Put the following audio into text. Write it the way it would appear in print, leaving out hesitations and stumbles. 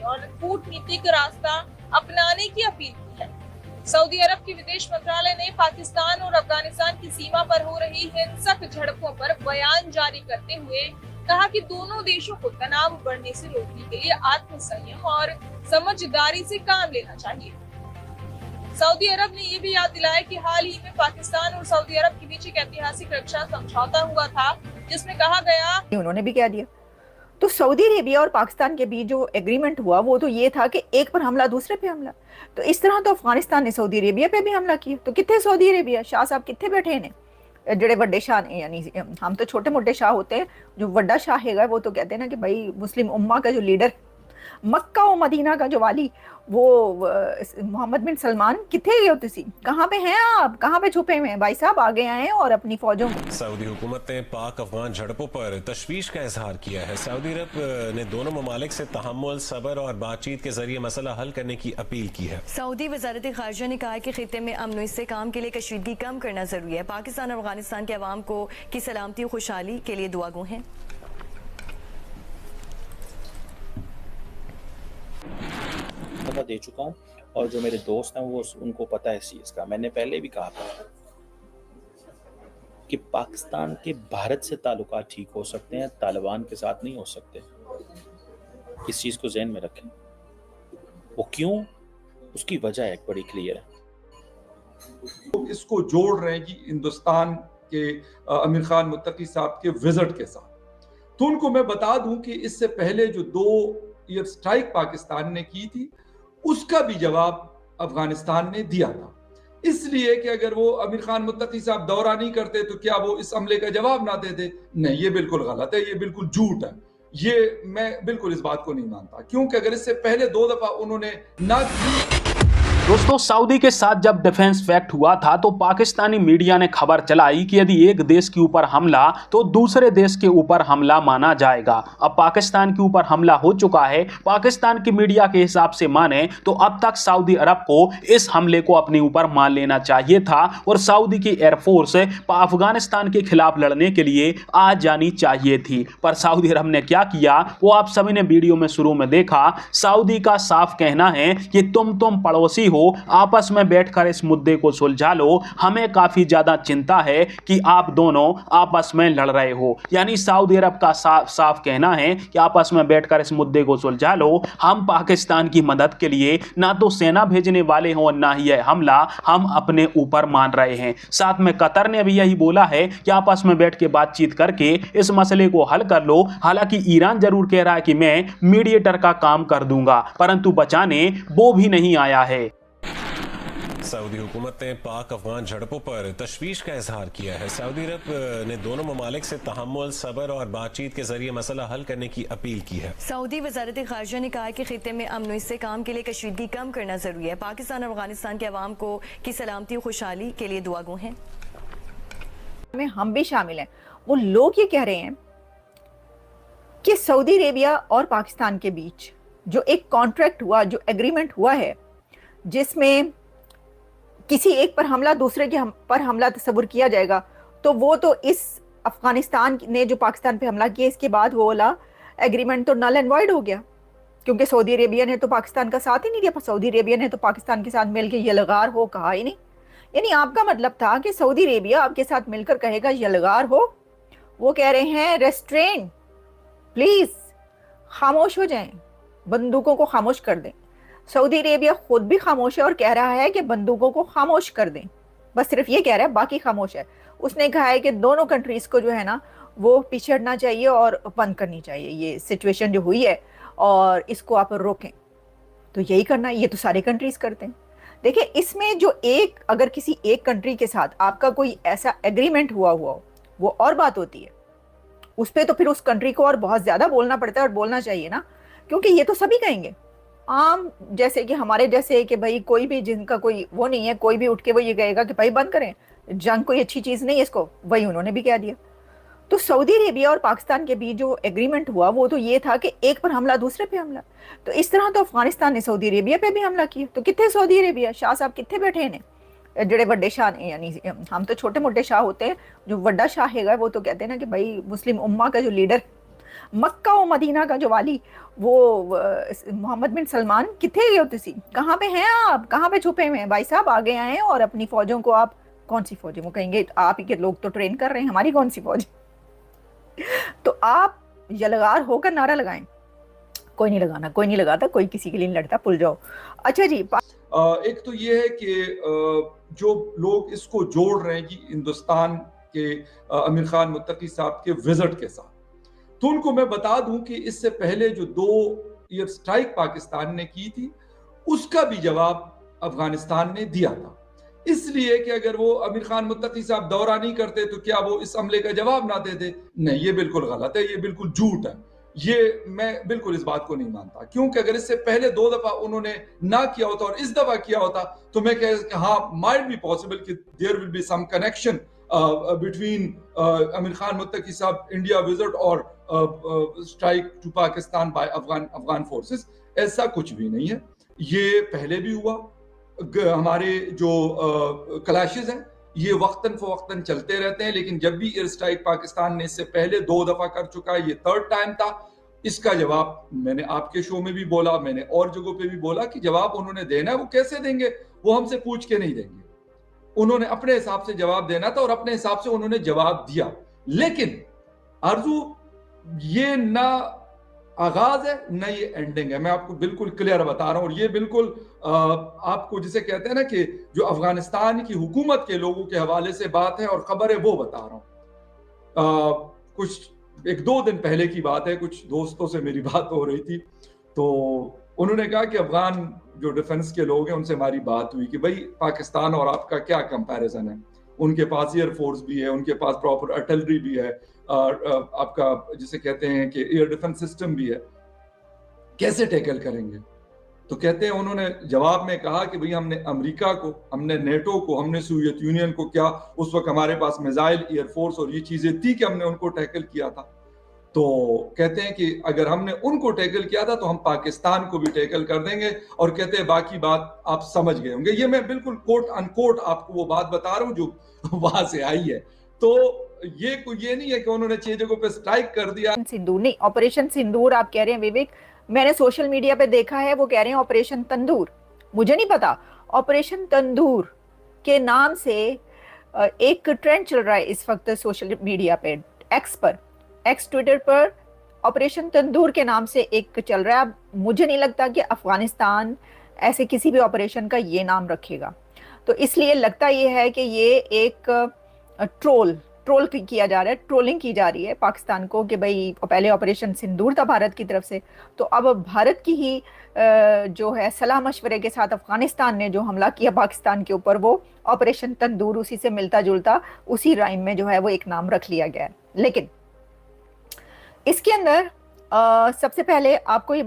और कूटनीतिक रास्ता अपनाने की अपील की है। सऊदी अरब के विदेश मंत्रालय ने पाकिस्तान और अफगानिस्तान की सीमा पर हो रही हिंसक झड़पों पर बयान जारी करते हुए कहा कि दोनों देशों को तनाव बढ़ने से रोकने के लिए आत्मसंयम और समझदारी से काम लेना चाहिए। सऊदी अरब ने ये भी याद दिलाया कि हाल ही में पाकिस्तान और सऊदी अरब के बीच एक ऐतिहासिक रक्षा समझौता हुआ था, जिसमें कहा गया, उन्होंने भी कह दिया। तो सऊदी अरेबिया और पाकिस्तान के बीच जो एग्रीमेंट हुआ वो तो ये था कि एक पर हमला दूसरे पे हमला। तो इस तरह तो अफगानिस्तान ने सऊदी अरेबिया पे भी हमला किया। तो कितने सऊदी अरेबिया शाह साहब कितने बैठे ने जड़े वड्डे शाह ने, यानी हम तो छोटे मोटे शाह होते हैं, जो वड्डा शाह है वो तो कहते हैं ना कि भाई मुस्लिम उम्मा का जो लीडर, मक्का और मदीना का जो वाली, वो मोहम्मद बिन सलमान कितने गए होते सी, कहाँ पे हैं आप, कहाँ पे छुपे हुए हैं भाई साहब, आगे आए और अपनी फौजों। सऊदी हुकूमत ने पाक अफगान झड़पों पर तशवीश का इजहार किया है। सऊदी अरब ने दोनों ममालिक से तहम्मुल, सब्र और बातचीत के जरिए मसला हल करने की अपील की है। सऊदी वजारत खारजा ने कहा कि खित्ते में अमन इस्तेहकाम के लिए कशीदगी कम करना जरूरी है। पाकिस्तान और अफगानिस्तान के अवाम को की सलामती और खुशहाली के लिए दुआ गो हैं। दे चुका हूँ और जो मेरे दोस्त हैं वो उनको पता है इस चीज़ का। मैंने पहले भी कहा था कि पाकिस्तान के भारत से ताल्लुकात ठीक हो सकते हैं, तालिबान के साथ नहीं हो सकते। इस चीज़ को ज़हन में रखें। वो क्यों, उसकी वजह एक बड़ी क्लियर है। इसको जोड़ रहे हैं जी हिंदुस्तान के आमिर खान मुत्तकी साहब के विजिट के साथ। तो उनको मैं बता दूं कि इससे पहले जो 2 एयर स्ट्राइक पाकिस्तान ने की थी उसका भी जवाब अफगानिस्तान ने दिया था। इसलिए कि अगर वो आमिर खान मुत्तकी साहब दौरा नहीं करते तो क्या वो इस हमले का जवाब ना देते? नहीं, ये बिल्कुल गलत है, ये बिल्कुल झूठ है। ये मैं बिल्कुल इस बात को नहीं मानता, क्योंकि अगर इससे पहले 2 दफा उन्होंने ना की। दोस्तों, सऊदी के साथ जब डिफेंस फैक्ट हुआ था तो पाकिस्तानी मीडिया ने खबर चलाई कि यदि एक देश के ऊपर हमला तो दूसरे देश के ऊपर हमला माना जाएगा। अब पाकिस्तान के ऊपर हमला हो चुका है। पाकिस्तान की मीडिया के हिसाब से माने तो अब तक सऊदी अरब को इस हमले को अपने ऊपर मान लेना चाहिए था और सऊदी की एयरफोर्स अफगानिस्तान के खिलाफ लड़ने के लिए आ जानी चाहिए थी। पर सऊदी अरब ने क्या किया वो आप सभी ने वीडियो में शुरू में देखा। सऊदी का साफ कहना है कि तुम पड़ोसी हो, आपस में बैठकर इस मुद्दे को सुलझा लो। हमें काफी ज्यादा चिंता है कि आप दोनों आपस में लड़ रहे हो। यानी सऊदी अरब का साफ कहना है कि आपस में बैठकर इस मुद्दे को सुलझा लो। हम पाकिस्तान की मदद के लिए ना तो सेना भेजने वाले हो और ना ही यह हमला हम अपने ऊपर मान रहे हैं। साथ में कतर ने भी यही बोला है कि आपस में बैठ के बातचीत करके इस मसले को हल कर लो। हालांकि ईरान जरूर कह रहा है कि मैं मीडिएटर का काम कर दूंगा, परंतु बचाने वो भी नहीं आया है। सऊदी हुकूमत ने पाक अफगान झड़पों पर तशवीश का इजहार किया है। सऊदी अरब ने दोनों ममालिक से तहम्मुल, सब्र और बातचीत के जरिए मसला हल करने की अपील की है। सऊदी वजारत खारजा ने कहा कि खित्ते में अमन इस्तेहकाम के लिए कशीदगी कम करना जरूरी है। पाकिस्तान और अफगानिस्तान के अवाम को की सलामती और खुशहाली के लिए दुआ गो हैं। हम भी शामिल हैं। वो लोग ये कह रहे हैं कि सऊदी अरेबिया और पाकिस्तान के बीच जो एक कॉन्ट्रैक्ट हुआ, जो एग्रीमेंट हुआ है, जिसमें किसी एक पर हमला दूसरे के पर हमला तस्वुर किया जाएगा, तो वो तो इस अफगानिस्तान ने जो पाकिस्तान पे हमला किया इसके बाद वो वाला एग्रीमेंट तो नल एंड वॉइड हो गया, क्योंकि सऊदी अरेबिया ने तो पाकिस्तान का साथ ही नहीं दिया। सऊदी अरेबिया ने तो पाकिस्तान के साथ मिलकर यलगार हो कहा ही नहीं। यानी आपका मतलब था कि सऊदी अरेबिया आपके साथ मिलकर कहेगा यलगार हो। वो कह रहे हैं रेस्ट्रेन, प्लीज खामोश हो जाएं, बंदूकों को खामोश कर दें। सऊदी अरेबिया खुद भी खामोश है और कह रहा है कि बंदूकों को खामोश कर दें। बस सिर्फ ये कह रहा है, बाकी खामोश है। उसने कहा है कि दोनों कंट्रीज को जो है ना वो पीछे हटना चाहिए और बंद करनी चाहिए ये सिचुएशन जो हुई है और इसको आप रोकें। तो यही करना है, ये तो सारे कंट्रीज करते हैं। देखिए, इसमें जो एक अगर किसी एक कंट्री के साथ आपका कोई ऐसा एग्रीमेंट हुआ वो और बात होती है। उस पर तो फिर उस कंट्री को और बहुत ज्यादा बोलना पड़ता है और बोलना चाहिए ना, क्योंकि ये तो सभी कहेंगे। आम जैसे कि हमारे जैसे कि भाई कोई भी जिनका कोई वो नहीं है, कोई भी उठ के वो ये कहेगा कि भाई बंद करें, जंग कोई अच्छी चीज नहीं है, इसको वही उन्होंने भी कह दिया। तो सऊदी अरेबिया और पाकिस्तान के बीच जो एग्रीमेंट हुआ वो तो ये था कि एक पर हमला दूसरे पे हमला। तो इस तरह तो अफगानिस्तान ने सऊदी अरेबिया पे भी हमला किया। तो कितने सऊदी अरेबिया शाह साहब कितने बैठे ने जड़े वड्डे शाह ने, यानी हम तो छोटे मोटे शाह होते हैं, जो वड्डा शाह है वो तो कहते हैं ना कि भाई मुस्लिम उम्मा का जो लीडर, مکہ و مدینہ کا جو والی وہ محمد بن سلمان کتنے گئے ہوتے سی, کہاں پہ ہیں آپ, کہاں پہ چھپے ہوئے ہیں بھائی صاحب, آگے آئے اور اپنی فوجوں کو, آپ کون سی فوجیں, وہ کہیں گے آپ ہی کے لوگ تو ٹرین کر رہے ہیں, ہماری کون سی فوج. تو آپ یلغار ہو کر نعرہ لگائیں, کوئی نہیں لگانا, کوئی نہیں لگاتا, کوئی کسی کے لیے نہیں لڑتا, بھول جاؤ. اچھا جی, ایک تو یہ ہے کہ جو لوگ اس کو جوڑ رہے ہیں کہ ہندوستان کے امیر خان متقی صاحب کے وزٹ کے ساتھ, تو ان کو میں بتا دوں کہ اس سے پہلے جو 2 ایئر سٹرائک پاکستان نے کی تھی اس کا بھی جواب افغانستان نے دیا تھا. اس لیے کہ اگر وہ امیر خان متقی صاحب دورہ نہیں کرتے تو کیا وہ اس حملے کا جواب نہ دیتے؟ نہیں, یہ بالکل غلط ہے, یہ بالکل جھوٹ ہے, یہ میں بالکل اس بات کو نہیں مانتا. کیونکہ اگر اس سے پہلے 2 دفعہ انہوں نے نہ کیا ہوتا اور اس دفعہ کیا ہوتا تو میں کہہ کہ ہاں might be possible کہ there will be some connection between امیر خان متقی صاحب انڈیا وزٹ اور strike to Pakistan by Afghan forces. ایسا کچھ بھی نہیں ہے, یہ پہلے بھی ہوا. ہمارے جو کلیشز ہیں یہ وقتاً فوقتاً چلتے رہتے ہیں, لیکن جب بھی ایئر اسٹرائک پاکستان نے اس سے پہلے 2 دفعہ کر چکا ہے, یہ 3rd ٹائم تھا. اس کا جواب میں نے آپ کے شو میں بھی بولا, میں نے اور جگہوں پہ بھی بولا کہ جواب انہوں نے دینا ہے, وہ کیسے دیں گے؟ وہ ہم سے پوچھ کے نہیں دیں گے, انہوں نے اپنے حساب سے جواب دینا تھا اور اپنے حساب سے انہوں نے جواب دیا. لیکن آرزو یہ نہ آغاز ہے نہ یہ اینڈنگ ہے, میں آپ کو بالکل کلیئر بتا رہا ہوں. اور یہ بالکل آپ کو جسے کہتے ہیں نا کہ جو افغانستان کی حکومت کے لوگوں کے حوالے سے بات ہے اور خبر ہے وہ بتا رہا ہوں. کچھ 1-2 دن پہلے کی بات ہے, کچھ دوستوں سے میری بات ہو رہی تھی تو انہوں نے کہا کہ افغان جو ڈیفنس کے لوگ ہیں ان سے ہماری بات ہوئی کہ بھائی پاکستان اور آپ کا کیا کمپیریزن ہے, ان کے پاس ایئر فورس بھی ہے, ان کے پاس پراپر آرٹلری بھی ہے, آپ کا جسے کہتے ہیں کہ ایئر ڈیفنس سسٹم بھی ہے, کیسے ٹیکل کریں گے؟ تو کہتے ہیں انہوں نے جواب میں کہا کہ بھئی ہم نے امریکہ کو, ہم نے نیٹو کو, ہم نے سوویت یونین کو, کیا اس وقت ہمارے پاس میزائل, ایئر فورس اور یہ چیزیں تھی کہ ہم نے ان کو ٹیکل کیا تھا. تو کہتے ہیں کہ اگر ہم نے ان کو ٹیکل کیا تھا تو ہم پاکستان کو بھی ٹیکل کر دیں گے, اور کہتے ہیں باقی بات آپ سمجھ گئے ہوں گے. یہ میں بالکل کوٹ ان کوٹ آپ کو وہ بات بتا رہا ہوں جو وہاں سے آئی ہے. تو یہ نہیں ہے کہ انہوں نے 6 جگہوں پہ سٹرائک کر دیا. سندور نہیں, آپریشن سندور آپ کہہ رہے ہیں ویوک, میں نے سوشل میڈیا پہ دیکھا ہے وہ کہہ رہے ہیں آپریشن تندور. مجھے نہیں پتا, آپریشن تندور کے نام سے ایک ٹرینڈ چل رہا ہے اس وقت سوشل میڈیا پہ, ایکس ٹویٹر پر آپریشن تندور کے نام سے ایک چل رہا ہے. اب مجھے نہیں لگتا کہ افغانستان ایسے کسی بھی آپریشن کا یہ نام رکھے گا, تو اس لیے لگتا یہ ہے کہ یہ ایک ٹرول کیا جا رہا ہے, ٹرولنگ کی جا رہی ہے پاکستان کو کہ بھئی پہلے آپریشن سندور تھا بھارت کی طرف سے, تو اب بھارت کی ہی جو ہے صلاح مشورے کے ساتھ افغانستان نے جو حملہ کیا پاکستان کے اوپر وہ آپریشن تندور اسی سے ملتا جلتا اسی رائم میں جو ہے وہ ایک نام رکھ لیا گیا ہے. لیکن اس کے اندر سب سے پہلے آپ کو یہ